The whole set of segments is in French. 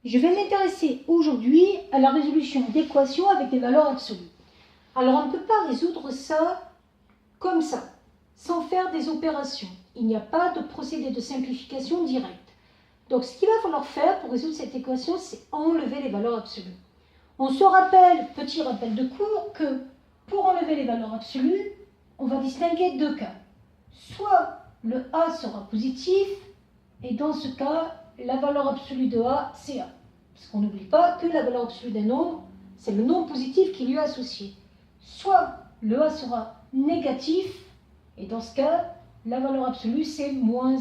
Je vais m'intéresser aujourd'hui à la résolution d'équations avec des valeurs absolues. Alors, on ne peut pas résoudre ça comme ça, sans faire des opérations. Il n'y a pas de procédé de simplification direct. Donc, ce qu'il va falloir faire pour résoudre cette équation, c'est enlever les valeurs absolues. On se rappelle, petit rappel de cours, que pour enlever les valeurs absolues, on va distinguer deux cas. Soit le A sera positif, et dans ce cas, la valeur absolue de A, c'est A. Parce qu'on n'oublie pas que la valeur absolue d'un nombre, c'est le nombre positif qui lui est associé. Soit le A sera négatif, et dans ce cas, la valeur absolue, c'est moins 1.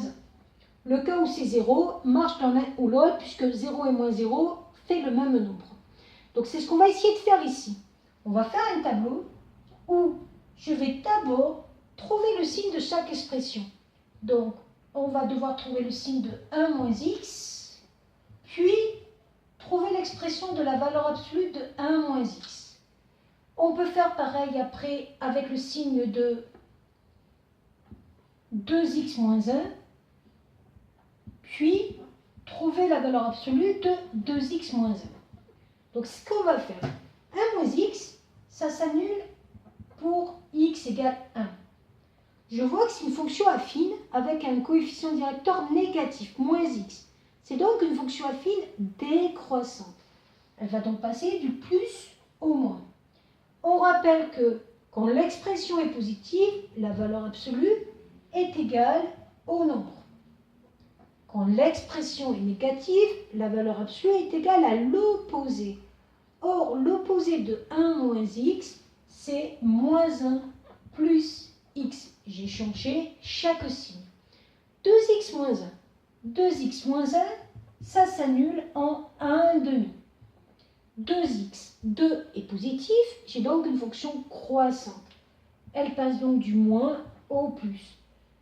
Le cas où c'est 0 marche dans l'un ou l'autre, puisque 0 et moins 0 fait le même nombre. Donc c'est ce qu'on va essayer de faire ici. On va faire un tableau où je vais d'abord trouver le signe de chaque expression. Donc, on va devoir trouver le signe de 1 moins x, puis trouver l'expression de la valeur absolue de 1 moins x. On peut faire pareil après avec le signe de 2x moins 1, puis trouver la valeur absolue de 2x moins 1. Donc, ce qu'on va faire, 1 moins x, ça s'annule pour x égale 1. Je vois que c'est une fonction affine avec un coefficient directeur négatif, moins x. C'est donc une fonction affine décroissante. Elle va donc passer du plus au moins. On rappelle que quand l'expression est positive, la valeur absolue est égale au nombre. Quand l'expression est négative, la valeur absolue est égale à l'opposé. Or, l'opposé de 1 moins x, c'est moins 1 plus x. J'ai changé chaque signe. 2x moins 1. 2x moins 1, ça s'annule en 1 demi. 2x, 2 est positif, j'ai donc une fonction croissante. Elle passe donc du moins au plus.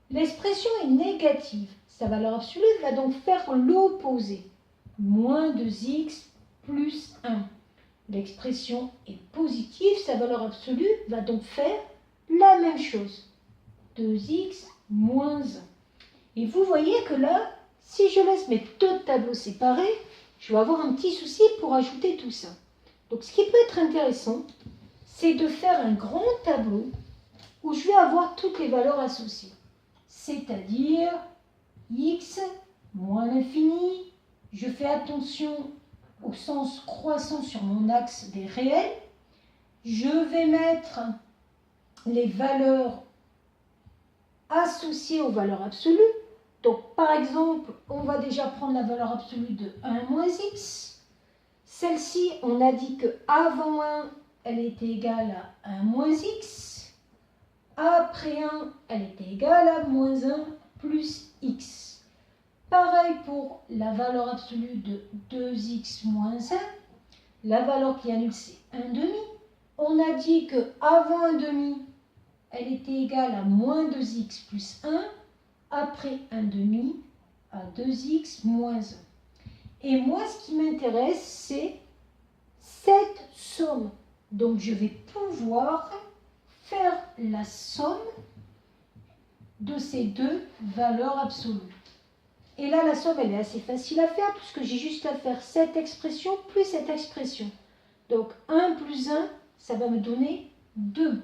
L'expression est négative. Sa valeur absolue va donc faire l'opposé. Moins 2x plus 1. L'expression est positive, sa valeur absolue va donc faire la même chose. 2x moins 1. Et vous voyez que là, si je laisse mes deux tableaux séparés, je vais avoir un petit souci pour ajouter tout ça. Donc ce qui peut être intéressant, c'est de faire un grand tableau où je vais avoir toutes les valeurs associées. C'est-à-dire x moins l'infini. Je fais attention au sens croissant sur mon axe des réels. Je vais mettre les valeurs associées aux valeurs absolues. Donc, par exemple, on va déjà prendre la valeur absolue de 1 moins x. Celle-ci, on a dit qu'avant 1, elle était égale à 1 moins x. Après 1, elle était égale à moins 1 plus x. Pareil pour la valeur absolue de 2x moins 1. La valeur qui annule, c'est 1 demi. On a dit qu'avant 1 demi, elle était égale à moins 2x plus 1. Après 1 demi, à 2x moins 1. Et moi, ce qui m'intéresse, c'est cette somme. Donc, je vais pouvoir faire la somme de ces deux valeurs absolues. Et là, la somme, elle est assez facile à faire puisque j'ai juste à faire cette expression plus cette expression. Donc, 1 plus 1, ça va me donner 2.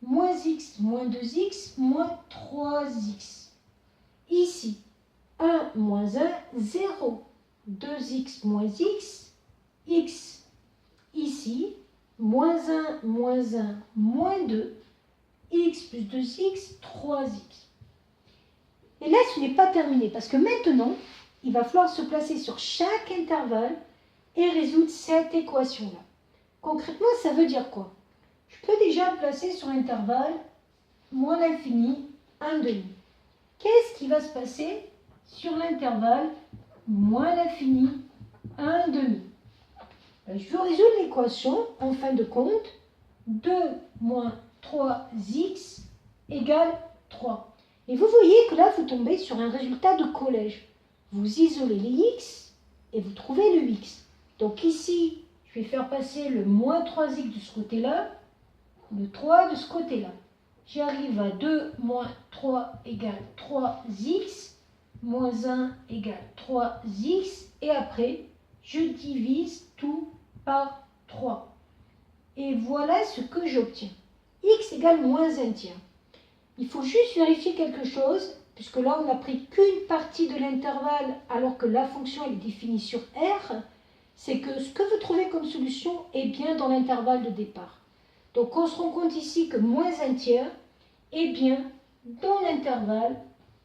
Moins x moins 2x moins 3x. Ici, 1 moins 1, 0. 2x moins x, x. Ici, moins 1 moins 2, x plus 2x, 3x. Et là, ce n'est pas terminé, parce que maintenant, il va falloir se placer sur chaque intervalle et résoudre cette équation-là. Concrètement, ça veut dire quoi? Je peux déjà me placer sur l'intervalle moins l'infini, 1 demi. Qu'est-ce qui va se passer sur l'intervalle moins l'infini, 1 demi? Je vais résoudre l'équation, en fin de compte, 2 moins 3x égale 3. Et vous voyez que là, vous tombez sur un résultat de collège. Vous isolez les x et vous trouvez le x. Donc ici, je vais faire passer le moins 3x de ce côté-là, le 3 de ce côté-là. J'arrive à 2 moins 3 égale 3x, moins 1 égale 3x, et après, je divise tout par 3. Et voilà ce que j'obtiens. X égale moins 1 tiers. Il faut juste vérifier quelque chose, puisque là on n'a pris qu'une partie de l'intervalle alors que la fonction elle est définie sur R, c'est que ce que vous trouvez comme solution est bien dans l'intervalle de départ. Donc on se rend compte ici que moins 1 tiers est bien dans l'intervalle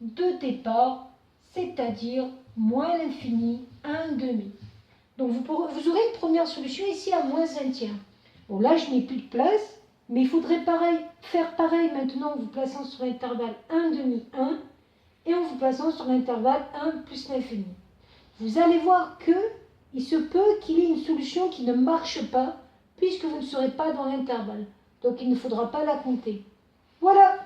de départ, c'est-à-dire moins l'infini, 1 demi. Donc vous aurez une première solution ici à moins 1 tiers. Bon là je n'ai plus de place, mais il faudrait faire pareil maintenant en vous plaçant sur l'intervalle 1 demi, 1 et en vous plaçant sur l'intervalle 1 plus l'infini. Vous allez voir que il se peut qu'il y ait une solution qui ne marche pas puisque vous ne serez pas dans l'intervalle. Donc il ne faudra pas la compter. Voilà.